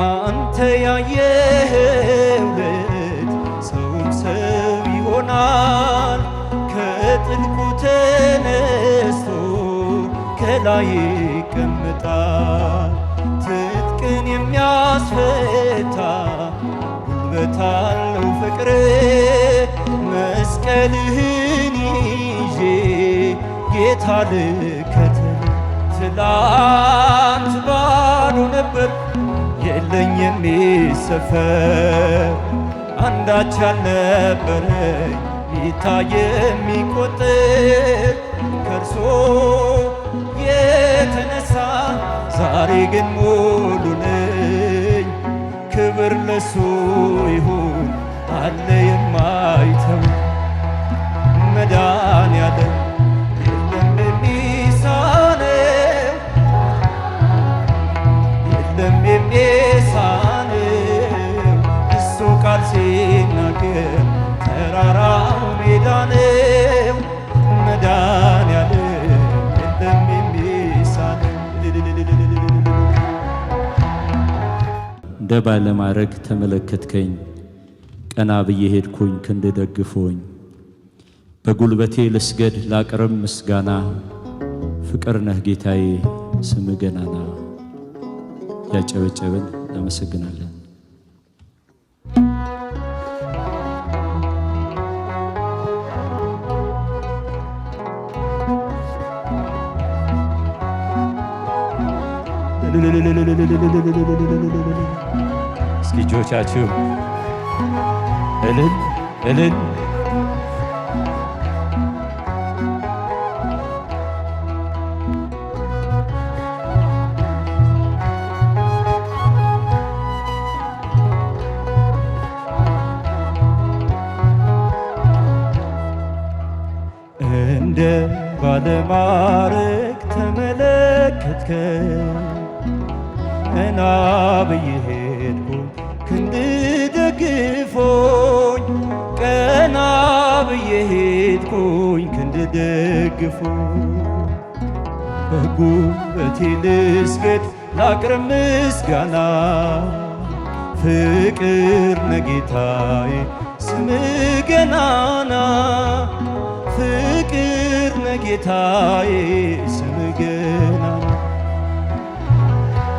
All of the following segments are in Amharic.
አንተ ያየኸው ልጅ ሰውም ሰው ይሆናል። ከጥልቁ ተነስቶ ከላይ ይቀመጣል። ትጥቅን የሚያስፈታ ጉልበት አለው ፍቅር። መስቀልህን ይዤ ጌታ ልከተል። ትላንት ባዶ ነበር የለኝ የሚሰፈር፣ አንዳች ያልነበረኝ ይታይ የሚቆጠር። ከእርሶ የተነሳ ዛሬ ግን ሙሉ ነኝ። ክብር ለሱ ይሁን አለ የማይተው መድኃኔዓለም የለም የሚሳነው፣ የለም የሚሳነው። እሱ ቃል ሲናገር ተራራው ሜዳ ነው። መድኃኔዓለም የለም የሚሳነው። እንደ ባለማዕረግ ተመለከትከኝ፣ ቀና ብዬ ሄድኩኝ ክንድ ደግፎኝ። በጉልበቴ ልስገድ ላቅርብ ምስጋና፣ ፍቅር ነህ ጌታዬ ስም ገናና። ያጨበጨብን እናመሰግናለን። እስኪ እጆቻችሁ እልል እልል። እንደ ባለማዕረግ ተመለከትከኝ፣ ቀና ብዬ ሄድኩ ክንድ ደግፎኝ። ቀና ብዬ ሄድኩኝ ክንድ ደግፎኝ። በጉልበቴ ልስገድ ላቅርብ ምስጋና፣ ፍቅር ነህ ጌታዬ ስምህ ገናና። ፍቅር ነህ ጌታዬ ስምህ ገናና።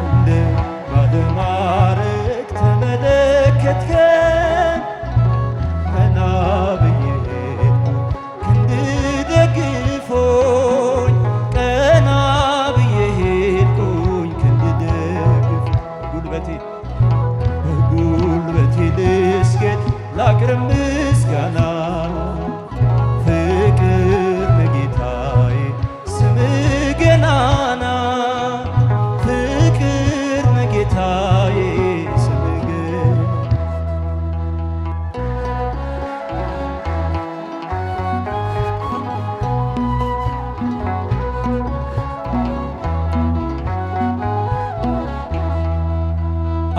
እንደ ባለማዕረግ ተመለከትከኝ፣ ቀና ብዬ ሄድኩ ክንድ ደግፎኝ። ቀና ብዬ ሄድኩኝ ክንድ ደግፎኝ። በጉልበቴ ልስገድ ላቅርብ ምስጋና፣ ፍቅር ነህ ጌታዬ ስምህ ገናና። ፍቅር ነህ ጌታዬ ስምህ ገናና።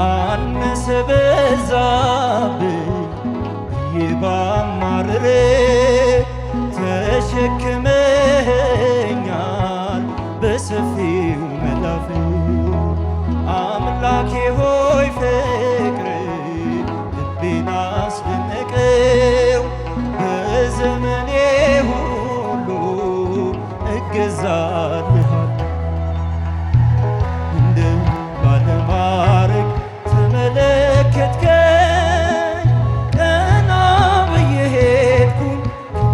አነሰ በዛብኝ ብዬ ባማርር፣ ተሸክመኛል በሰፊው መዳፍ። አምላኬ ሆይ ፍቅር ልቤን አስደነቀው። በዘመኔ ሁሉ እገዛልሃል። እንደ ባለማዕረግ ተመለከትከኝ፣ ቀና ብዬ ሄድኩኝ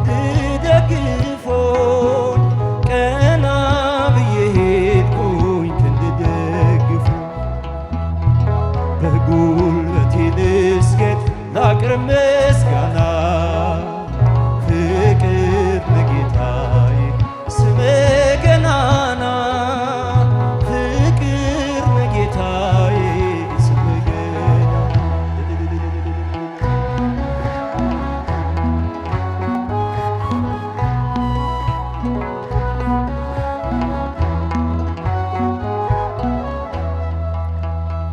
ክንድ ደግፎኝ። ቀና ብዬ ሄድኩኝ ክንድ ደግፎኝ። በጉልበቴ ልስገድ ላቅርብ ምስጋና፣ ፍቅር ነህ ጌታዬ ስምህ ገናና። ፍቅር ነህ ጌታዬ ስምህ ገናና።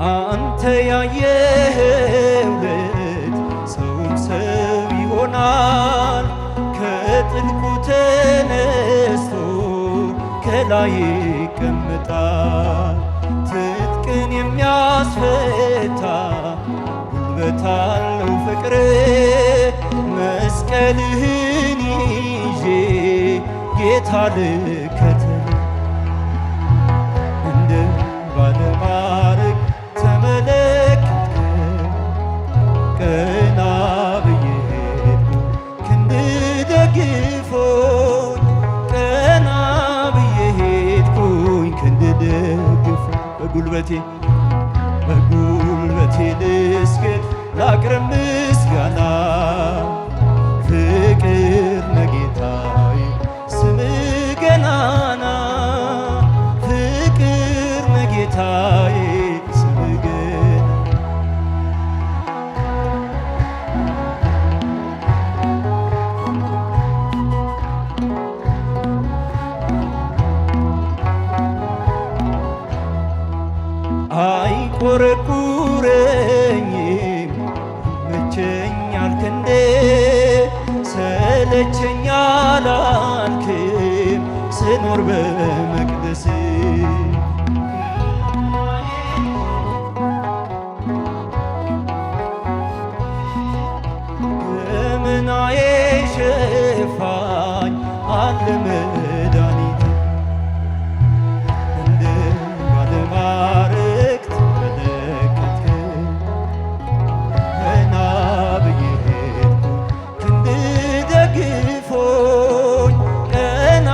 አንተ ያየኸው ልጅ ሰውም ሰው ይሆናል። ከጥልቁ ተነስቶ ከላይ ይቀመጣል። ትጥቅን የሚያስ የሚያስፈታ ጉልበት አለው ፍቅር መስቀልህን ይዤ ጌታ ልከተል እንደ ባለማዕረግ ተመለከትከኝ ቀና ብዬ ሄድኩ ክንድ ደግፎኝ ቀና ብዬ ሄድኩኝ ክንድ ደግፎኝ በጉልበቴ ልስገድ ላቅርብ ምስጋና ፍቅር ነህ ጌታዬ ስምህ ገናና ፍቅር ነህ ጌታዬ ስምህ ገናና አይቆረቁረኝም ይመቸኛል ክንዴ ሰለቸኝ አላልክም ስኖር በመቅደስ ገመናዬ ሸፋኝ አለ መድኃኒቴ እንደ ባለማዕረግ ተመለከትከኝ ቀና ብዬ ሄድኩ ክንድ ደግፎኝ ቀና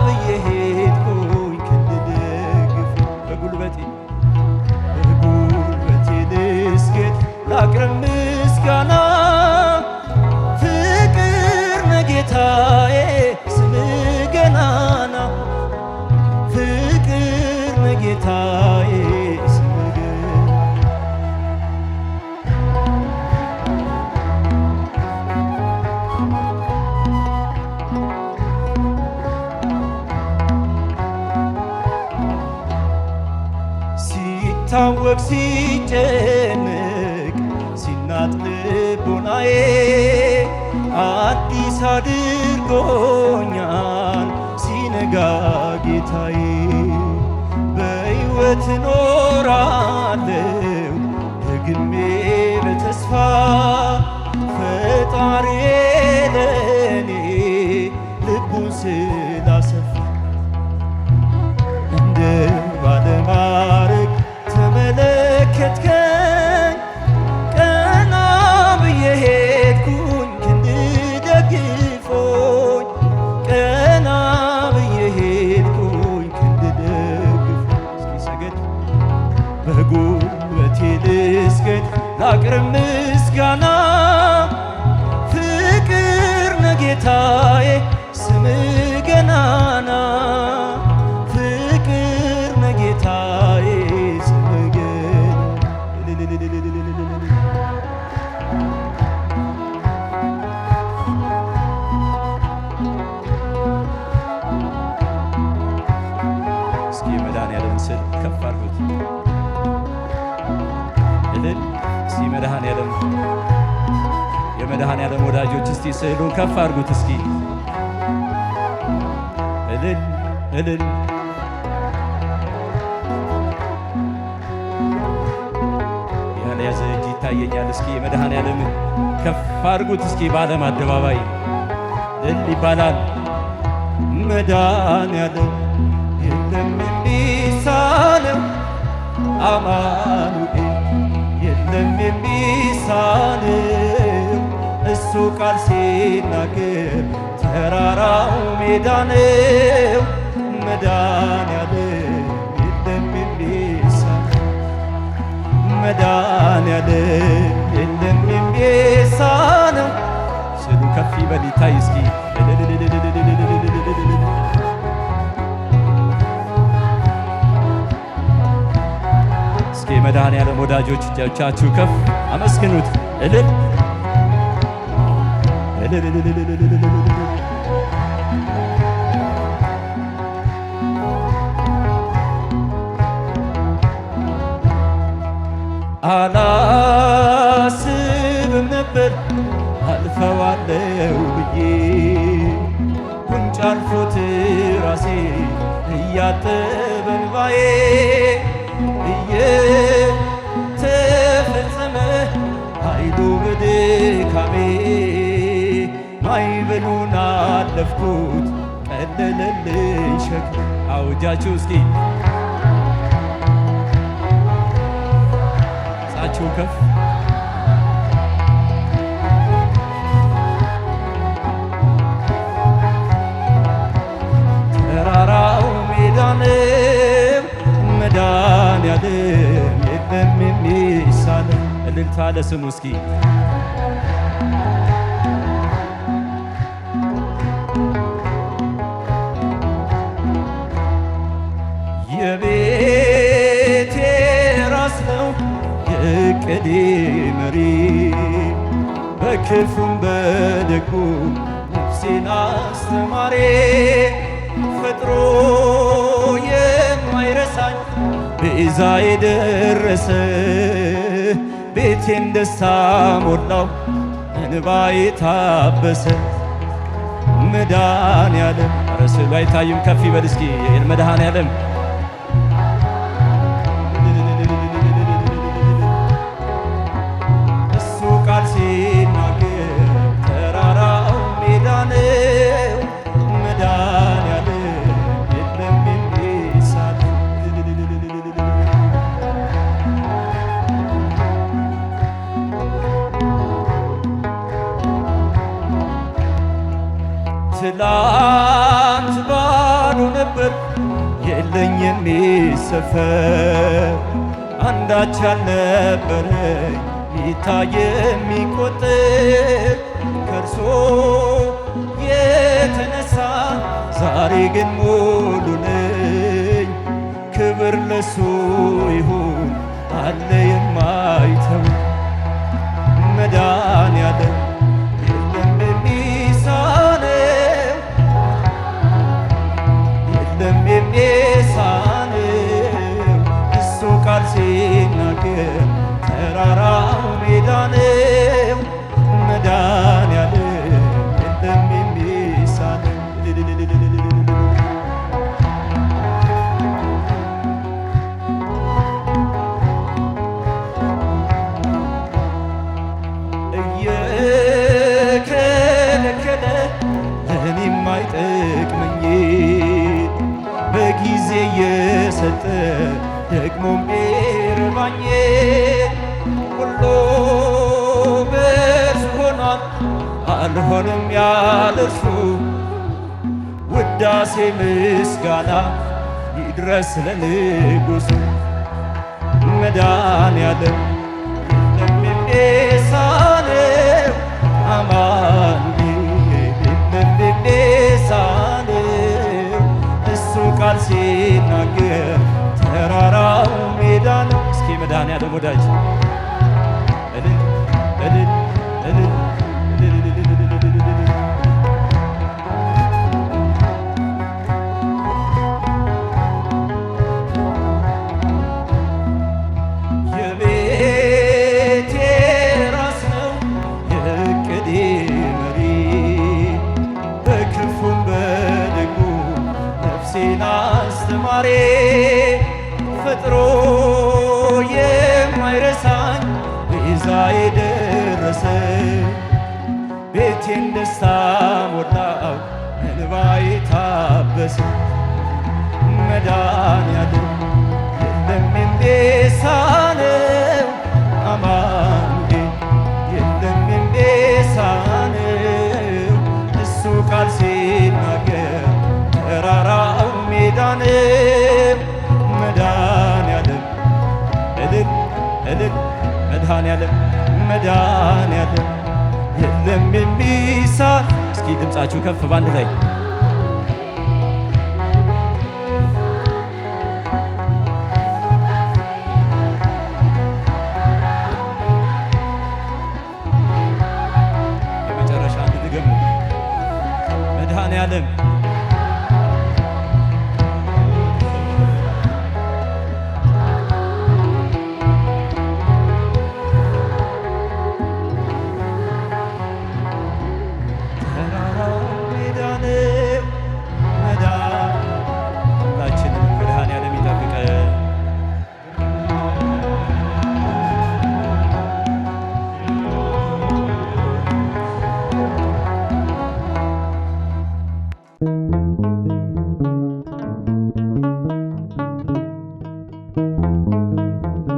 ብዬ ሄድኩኝ ክንድ ደግፎኝ በጉልበቴ ልስገድ ላቅርብ ምስጋና ፍቅር ነህ ጌታዬ ስምህ ገናና ፍቅር ነህ ጌታዬ ስምህ ገናና ሲታወቅ ሲጨነቅ ሲናጥ ልቦናዬ አዲስ አድርጎኛል ሲነጋ ጌታዬ በሕይወት እኖራለሁ ደግሜ በተስፋ ፈጣሪዬ ለእኔ ልቡን ስላሰፋ እንደ ባለማዕረግ ተመለከትከኝ ቀና ብዬ ሄድኩኝ ክንድ ደግፎኝ ቀና ብዬ ሄድኩኝ ክንድ ደግፎኝ እስኪ ሰገድ በጉልበቴ ልስገድ ላቅርብ ምስጋና ፍቅር ነህ ጌታዬ ስምህ ገናና ፍቅር ነህ ጌታዬ ስምህ ገናና እስኪ የመድኃኔዓለም ስዕል ከፍ አድርጉት እልል እስኪ መድኃኔዓለም የመድኃኔዓለም ወዳጆች እስቲ ስዕሉን ከፍ አድርጉት እስኪ እልል እልል ያልያዘ እጅ ይታየኛል። እስኪ የመድኃኔዓለም ከፍ አድርጉት እስኪ በዓለም አደባባይ እልል ይባላል። መድኃኔዓለም የለም የሚሳነው አማኑኤል የለም የሚሳነው እሱ ቃል ሲናገር ተራራው ሜዳ ነው። መድኃኔዓለም የለም የሚሳነው መድኃኔዓለም የለም የሚሳነው ስሉ ከፍ ይበል ይታይ እስኪ እስኪ መድኃኔዓለም ወዳጆች እጆቻችሁ ከፍ አመስግኑት እልል አላስብም ነበር አልፈዋለው ብዬ ጉንጭ አልፎት ራሴ እያጠበ እንባዬ ማዕበሉን አለፍኩት ቀለለልኝ ሸክም። አውጃችሁ እስኪ ጻችሁ ከፍ ተራራው ሜዳ ነው መድኃኔዓለም የለም የሚሳነው። እልልታ ለስሙ እስኪ የቤቴ ራስ ነው የዕቅዴ መሪ በክፉም በደጉም ነፍሴን አስተማሪ ፈጥሮ የማይረሳኝ ቤዛ የደረሰ ቤቴን ደስታ ሞላው እንባዬ ታበሰ። መድኃኔዓለም ኧረ ስዕሉ አይታይም ከፍ ይበል እስኪ መድኃኔዓለም እሱ ቃል ሲናገር ተራራው ሜዳ ነው መድኃኔዓለም የለም የሚሳነው። ትላንት ባዶ ነበር የለኝ የሚሰፈር አንዳች ያልነበረኝ ሚታይ የሚቆጥር ከእርሶ የተነሳ ዛሬ ግን ሙሉ ነኝ። ክብር ለሱ ይሁን አለ የማይተው መድኃኔዓለም የለም የሚሳነው የለም የሚሳነው እሱ ቃል ሲናገር ተራራው ሜዳ ነው መድኃኔዓለም የለም የሚሳነው። እየከለከለ ለእኔ የማይጠቅመኝ በጊዜ እየሰጠ ደግሞ ሚርባኝ ሁሉ በእርሱ ሆኗል አልሆንም ያለ እርሱ ውዳሴ ምስጋና ይድረስ ለንጉሡ መድኃኔዓለም የለም የሚሳነው አማኑኤል የለም የሚሳነው እሱ ቃል ሲናገር ተራራው ሜዳ ነው። እስኪ መድኃኔዓለም ወዳጅ እልል እልል እልል የቤቴ ራስ ነው የዕቅዴ መሪ በክፉም በደጉም ነፍሴን አስተማሪ ፈጥሮ የማይረሳኝ ቤዛ የደረሰ ቤቴን ደስታ ሞላው እንባዬ ታበሰ። መድኃኔዓለም የለም የሚሳነው አማኑኤል የለም የሚሳነው እሱ ቃል ሲናገር ተራራው ሜዳ ነው መድኃኔዓለም እልል እልል መድኃኔዓለም መድኃኔዓለም የለም የሚሳን። እስኪ ድምፃችሁ ከፍ ባንድ ላይ የመጨረሻ አንድ ድገሙ መድኃኔዓለም ተራራው ሜዳ ነው ይባረክ።